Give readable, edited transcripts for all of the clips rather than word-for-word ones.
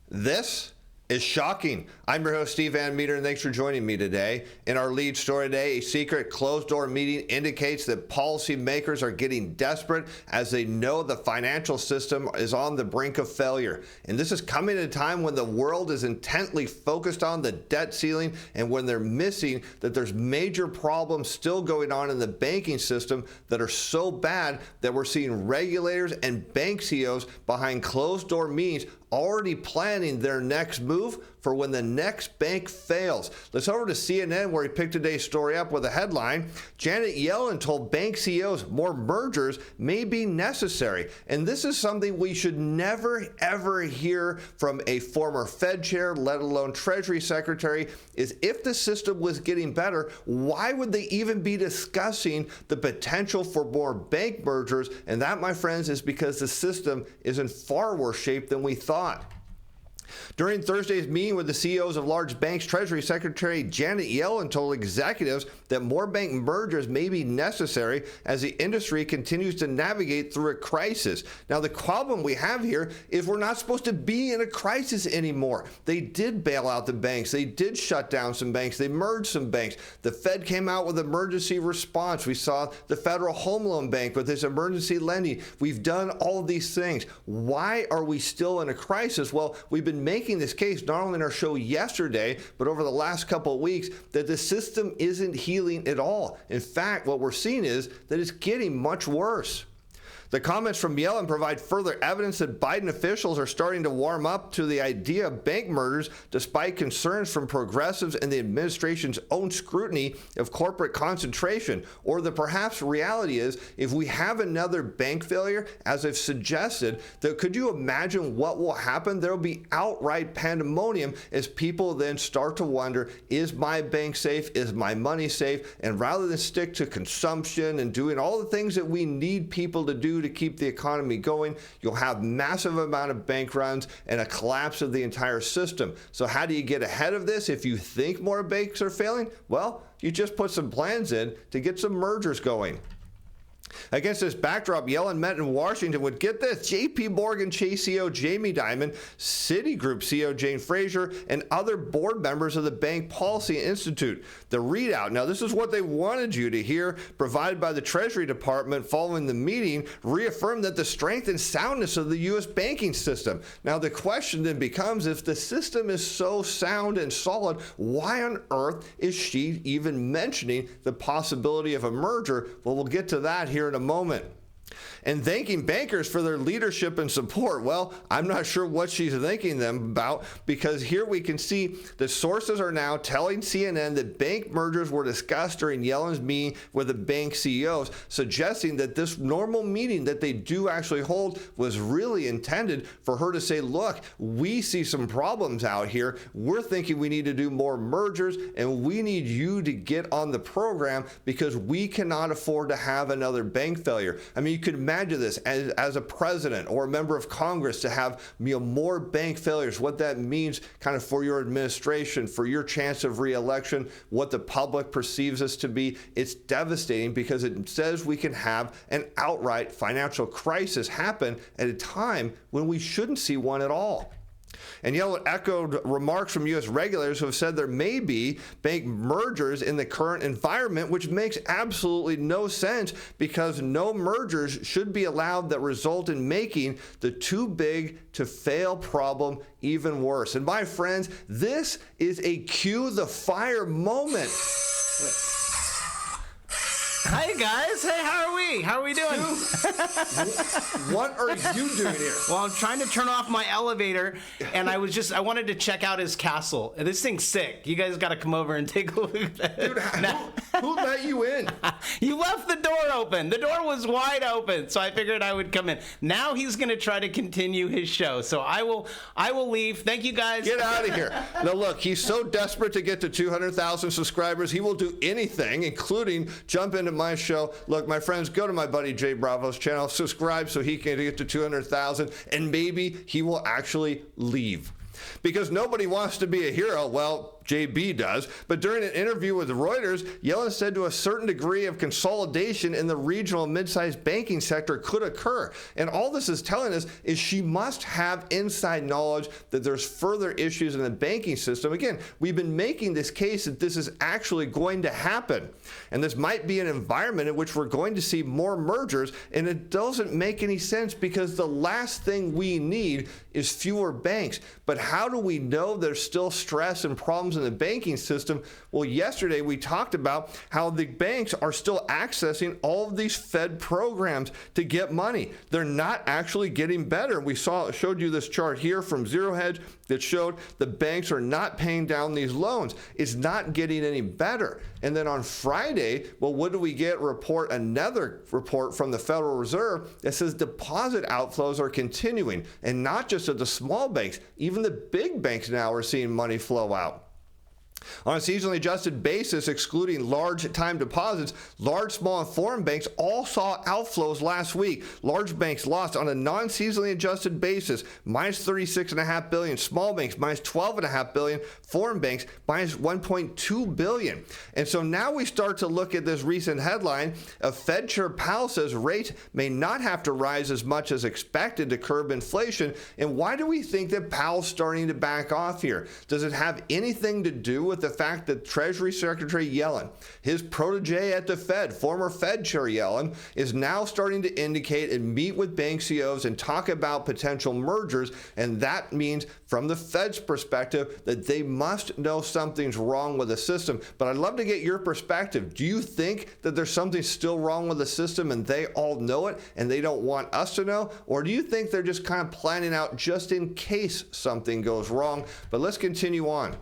This is shocking. I'm your host, Steve Van Metre, and thanks for joining me today. In our lead story today, a secret closed-door meeting indicates that policymakers are getting desperate as they know the financial system is on the brink of failure. And this is coming at a time when the world is intently focused on the debt ceiling and when they're missing that there's major problems still going on in the banking system that are so bad that we're seeing regulators and bank CEOs behind closed-door meetings already planning their next move for when the next bank fails. Let's over to CNN, where he picked today's story up with a headline: Janet Yellen told bank CEOs more mergers may be necessary. And this is something we should never, ever hear from a former Fed chair, let alone Treasury Secretary, is if the system was getting better, why would they even be discussing the potential for more bank mergers? And that, my friends, is because the system is in far worse shape than we thought. During Thursday's meeting with the CEOs of large banks, Treasury Secretary Janet Yellen told executives that more bank mergers may be necessary as the industry continues to navigate through a crisis. Now, the problem we have here is we're not supposed to be in a crisis anymore. They did bail out the banks. They did shut down some banks. They merged some banks. The Fed came out with emergency response. We saw the Federal Home Loan Bank with its emergency lending. We've done all of these things. Why are we still in a crisis? Well, we've been making this case not only in our show yesterday, but over the last couple of weeks, that the system isn't healing at all. In fact, what we're seeing is that it's getting much worse. The comments from Yellen provide further evidence that Biden officials are starting to warm up to the idea of bank mergers, despite concerns from progressives and the administration's own scrutiny of corporate concentration. Or the perhaps reality is, if we have another bank failure, as I've suggested, that could you imagine what will happen? There will be outright pandemonium as people then start to wonder, is my bank safe? Is my money safe? And rather than stick to consumption and doing all the things that we need people to do to keep the economy going, you'll have massive amount of bank runs and a collapse of the entire system. So how do you get ahead of this if you think more banks are failing? Well, you just put some plans in to get some mergers going. Against this backdrop, Yellen met in Washington with, get this, J.P. Morgan Chase CEO Jamie Dimon, Citigroup CEO Jane Fraser, and other board members of the Bank Policy Institute. The readout, now this is what they wanted you to hear, provided by the Treasury Department following the meeting, reaffirmed that the strength and soundness of the U.S. banking system. Now the question then becomes, if the system is so sound and solid, why on earth is she even mentioning the possibility of a merger? Well, we'll get to that here in a moment. And thanking bankers for their leadership and support. Well, I'm not sure what she's thanking them about, because here we can see the sources are now telling CNN that bank mergers were discussed during Yellen's meeting with the bank CEOs, suggesting that this normal meeting that they do actually hold was really intended for her to say, look, we see some problems out here. We're thinking we need to do more mergers, and we need you to get on the program because we cannot afford to have another bank failure. I mean, you could imagine this as a president or a member of Congress to have more bank failures, what that means kind of for your administration, for your chance of re-election, what the public perceives us to be. It's devastating because it says we can have an outright financial crisis happen at a time when we shouldn't see one at all. And Yellen echoed remarks from U.S. regulators who have said there may be bank mergers in the current environment, which makes absolutely no sense because no mergers should be allowed that result in making the too big to fail problem even worse. And my friends, this is a cue the fire moment. Hi guys, hey, how are we? How are we doing? What are you doing here? Well, I'm trying to turn off my elevator, and I wanted to check out his castle. This thing's sick. You guys got to come over and take a look at that. Dude, who let you in? You left the door open. The door was wide open, so I figured I would come in. Now he's going to try to continue his show, so I will leave. Thank you guys. Get out of here. Now look, he's so desperate to get to 200,000 subscribers, he will do anything, including jump into my show. Look, my friends, go to my buddy Jay Bravo's channel, subscribe so he can get to 200,000, and maybe he will actually leave. Because nobody wants to be a hero. Well, JB does, but during an interview with Reuters, Yellen said to a certain degree of consolidation in the regional and mid-sized banking sector could occur. And all this is telling us is she must have inside knowledge that there's further issues in the banking system. Again, we've been making this case that this is actually going to happen. And this might be an environment in which we're going to see more mergers, and it doesn't make any sense because the last thing we need is fewer banks. But how do we know there's still stress and problems in the banking system? Well, yesterday we talked about how the banks are still accessing all of these Fed programs to get money. They're not actually getting better. We showed you this chart here from Zero Hedge that showed the banks are not paying down these loans. It's not getting any better. And then on Friday, well, what do we get? Another report from the Federal Reserve that says deposit outflows are continuing, and not just at the small banks, even the big banks now are seeing money flow out. On a seasonally adjusted basis, excluding large time deposits, large, small, and foreign banks all saw outflows last week. Large banks lost on a non-seasonally adjusted basis, minus $36.5 billion. Small banks, minus $12.5 billion. Foreign banks, minus $1.2 billion. And so now we start to look at this recent headline of Fed Chair Powell says rates may not have to rise as much as expected to curb inflation. And why do we think that Powell's starting to back off here? Does it have anything to do with the fact that Treasury Secretary Yellen, his protege at the Fed, former Fed Chair Yellen, is now starting to indicate and meet with bank CEOs and talk about potential mergers? And that means, from the Fed's perspective, that they must know something's wrong with the system. But I'd love to get your perspective. Do you think that there's something still wrong with the system and they all know it and they don't want us to know? Or do you think they're just kind of planning out just in case something goes wrong? But let's continue on.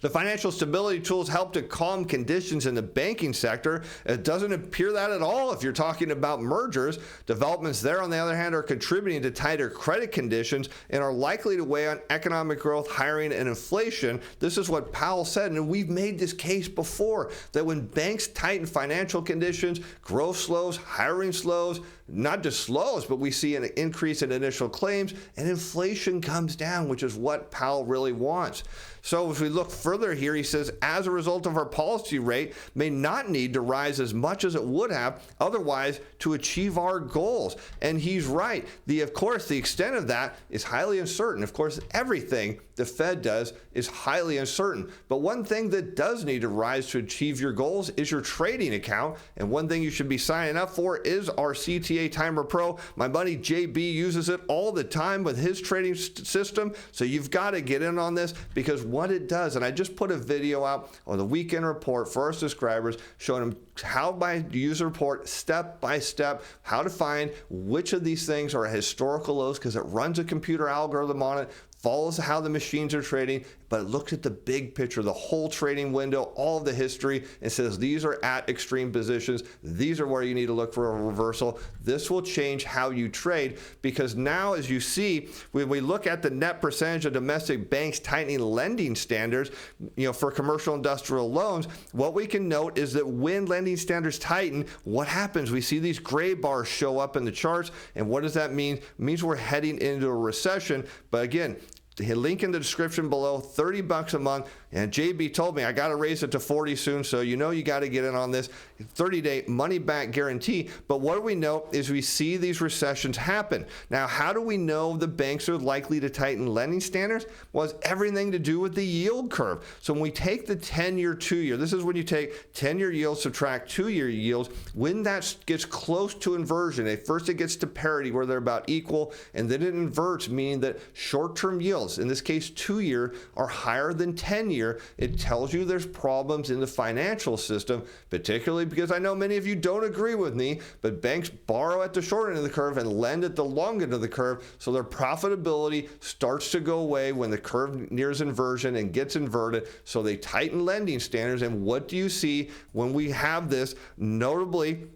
The financial stability tools help to calm conditions in the banking sector. It doesn't appear that at all if you're talking about mergers. Developments there, on the other hand, are contributing to tighter credit conditions and are likely to weigh on economic growth, hiring, and inflation. This is what Powell said, and we've made this case before, that when banks tighten financial conditions, growth slows, hiring slows, not just slows, but we see an increase in initial claims, and inflation comes down, which is what Powell really wants. So if we look further here, he says, as a result of our policy rate may not need to rise as much as it would have otherwise to achieve our goals. And he's right. Of course, the extent of that is highly uncertain. Of course, everything the Fed does is highly uncertain. But one thing that does need to rise to achieve your goals is your trading account. And one thing you should be signing up for is our CTA-Timer Pro. My buddy JB uses it all the time with his trading system. So you've got to get in on this, because what it does, and I just put a video out on the weekend report for our subscribers showing them how by user report, step by step, how to find which of these things are historical lows, because it runs a computer algorithm on it, follows how the machines are trading, but it looks at the big picture, the whole trading window, all of the history, and says these are at extreme positions. These are where you need to look for a reversal. This will change how you trade, because now, as you see, when we look at the net percentage of domestic banks tightening lending standards, for commercial industrial loans, what we can note is that when lending standards tighten, what happens? We see these gray bars show up in the charts, and what does that mean? It means we're heading into a recession. But again, the link in the description below, $30 a month. And JB told me I got to raise it to 40 soon, so you got to get in on this 30-day money-back guarantee. But what do we know is we see these recessions happen. Now, how do we know the banks are likely to tighten lending standards? Well, it's everything to do with the yield curve. So when we take the 10-year, 2-year, this is when you take 10-year yields, subtract 2-year yields. When that gets close to inversion, first it gets to parity where they're about equal, and then it inverts, meaning that short-term yields, in this case 2-year, are higher than 10-year. It tells you there's problems in the financial system, particularly because I know many of you don't agree with me, but banks borrow at the short end of the curve and lend at the long end of the curve, so their profitability starts to go away when the curve nears inversion and gets inverted, so they tighten lending standards. And what do you see when we have this? Notably,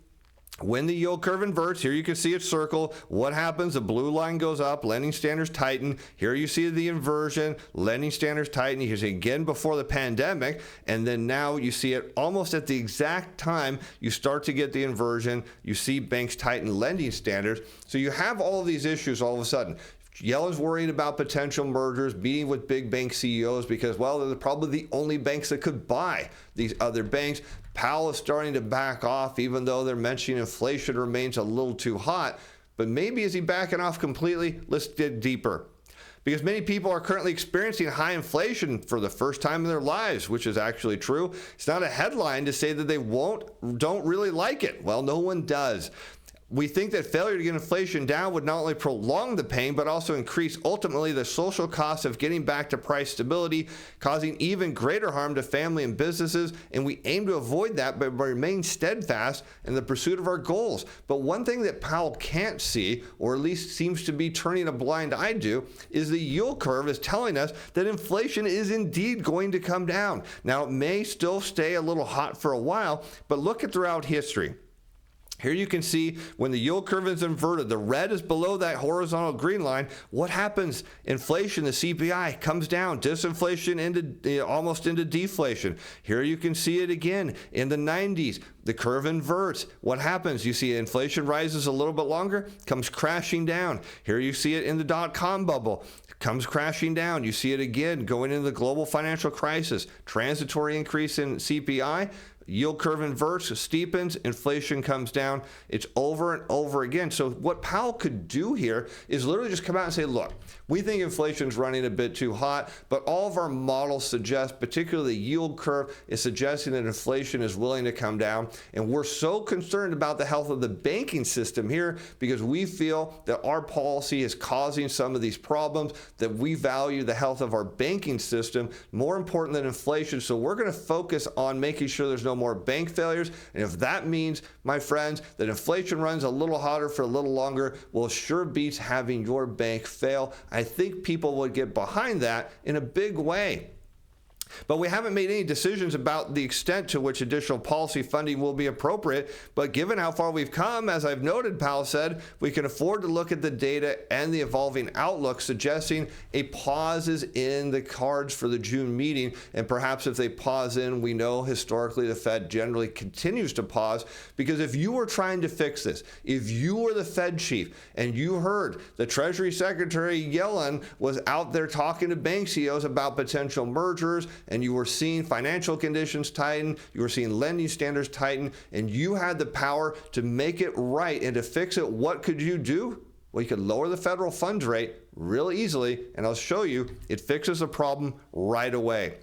when the yield curve inverts, here you can see it circle. What happens? The blue line goes up, lending standards tighten. Here you see the inversion, lending standards tighten. You can see again before the pandemic, and then now you see it almost at the exact time you start to get the inversion. You see banks tighten lending standards. So you have all of these issues all of a sudden. Yellen's worried about potential mergers, meeting with big bank CEOs because, well, they're probably the only banks that could buy these other banks. Powell is starting to back off, even though they're mentioning inflation remains a little too hot. But maybe is he backing off completely? Let's dig deeper. Because many people are currently experiencing high inflation for the first time in their lives, which is actually true. It's not a headline to say that they don't really like it. Well, no one does. We think that failure to get inflation down would not only prolong the pain, but also increase ultimately the social costs of getting back to price stability, causing even greater harm to family and businesses. And we aim to avoid that by remaining steadfast in the pursuit of our goals. But one thing that Powell can't see, or at least seems to be turning a blind eye to, is the yield curve is telling us that inflation is indeed going to come down. Now, it may still stay a little hot for a while, but look at throughout history. Here you can see when the yield curve is inverted, the red is below that horizontal green line. What happens? Inflation, the CPI, comes down, disinflation almost into deflation. Here you can see it again in the 90s. The curve inverts. What happens? You see inflation rises a little bit longer, comes crashing down. Here you see it in the dot-com bubble. Comes crashing down. You see it again going into the global financial crisis. Transitory increase in CPI. Yield curve inverts, steepens, inflation comes down. It's over and over again. So what Powell could do here is literally just come out and say, look, we think inflation's running a bit too hot, but all of our models suggest, particularly the yield curve, is suggesting that inflation is willing to come down. And we're so concerned about the health of the banking system here because we feel that our policy is causing some of these problems, that we value the health of our banking system more important than inflation. So we're going to focus on making sure there's no more bank failures. And if that means, my friends, that inflation runs a little hotter for a little longer, well, sure beats having your bank fail. I think people would get behind that in a big way. But we haven't made any decisions about the extent to which additional policy funding will be appropriate. But given how far we've come, as I've noted, Powell said, we can afford to look at the data and the evolving outlook, suggesting a pause is in the cards for the June meeting. And perhaps if they pause in, we know historically the Fed generally continues to pause. Because if you were trying to fix this, if you were the Fed chief and you heard the Treasury Secretary Yellen was out there talking to bank CEOs about potential mergers, and you were seeing financial conditions tighten, you were seeing lending standards tighten, and you had the power to make it right and to fix it, what could you do? Well, you could lower the federal funds rate real easily, and I'll show you it fixes the problem right away.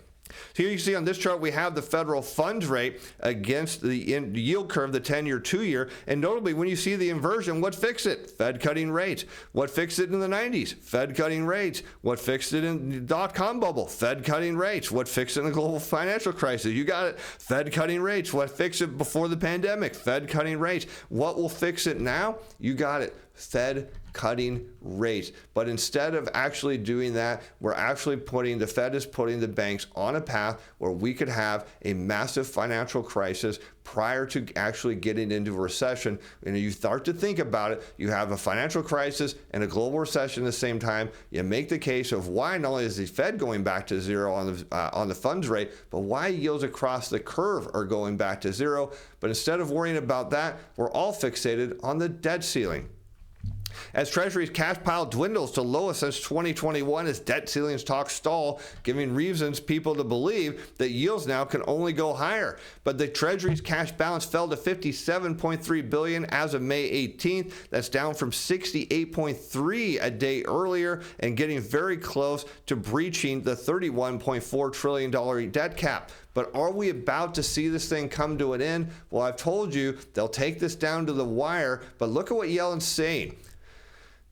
So here you see on this chart, we have the federal funds rate against the yield curve, the 10-year, 2-year. And notably, when you see the inversion, what fixed it? Fed cutting rates. What fixed it in the 90s? Fed cutting rates. What fixed it in the dot-com bubble? Fed cutting rates. What fixed it in the global financial crisis? You got it. Fed cutting rates. What fixed it before the pandemic? Fed cutting rates. What will fix it now? You got it. Fed cutting rates. But instead of actually doing that, the Fed is putting the banks on a path where we could have a massive financial crisis prior to actually getting into a recession. And you start to think about it, you have a financial crisis and a global recession at the same time. You make the case of why not only is the Fed going back to zero on the funds rate, but why yields across the curve are going back to zero. But instead of worrying about that, we're all fixated on the debt ceiling. As Treasury's cash pile dwindles to lowest since 2021 as debt ceilings talk stall, giving reasons people to believe that yields now can only go higher. But the Treasury's cash balance fell to $57.3 billion as of May 18th. That's down from $68.3 a day earlier and getting very close to breaching the $31.4 trillion debt cap. But are we about to see this thing come to an end? Well, I've told you they'll take this down to the wire, but look at what Yellen's saying.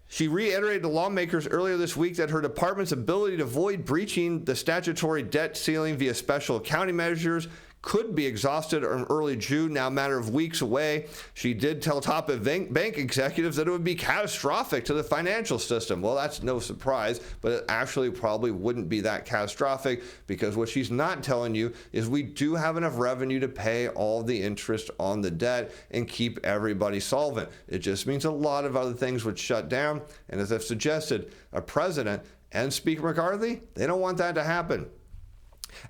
She reiterated to lawmakers earlier this week that her department's ability to avoid breaching the statutory debt ceiling via special accounting measures could be exhausted in early June, now a matter of weeks away. She did tell top bank executives that it would be catastrophic to the financial system. Well, that's no surprise, but it actually probably wouldn't be that catastrophic because what she's not telling you is we do have enough revenue to pay all the interest on the debt and keep everybody solvent. It just means a lot of other things would shut down. And as I've suggested, a president and Speaker McCarthy, they don't want that to happen.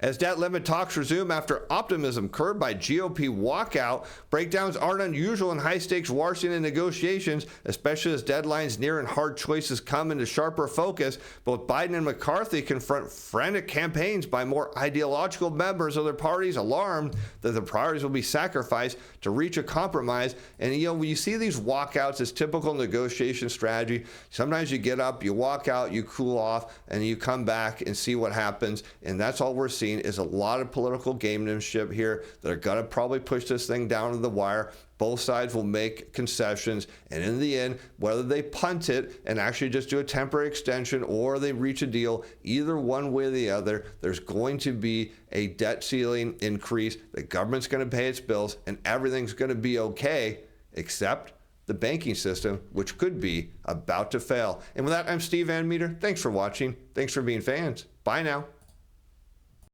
As debt limit talks resume after optimism curbed by GOP walkout, breakdowns aren't unusual in high-stakes Washington negotiations, especially as deadlines near and hard choices come into sharper focus. Both Biden and McCarthy confront frantic campaigns by more ideological members of their parties, alarmed that the priorities will be sacrificed to reach a compromise. And when you see these walkouts, it's typical negotiation strategy. Sometimes you get up, you walk out, you cool off, and you come back and see what happens. And that's all we're seeing is a lot of political gamesmanship here that are going to probably push this thing down to the wire. Both sides will make concessions, and in the end, whether they punt it and actually just do a temporary extension or they reach a deal, either one way or the other, there's going to be a debt ceiling increase. The government's going to pay its bills, and everything's going to be okay, except the banking system, which could be about to fail. And with that, I'm Steve Van Metre. Thanks for watching. Thanks for being fans. Bye now.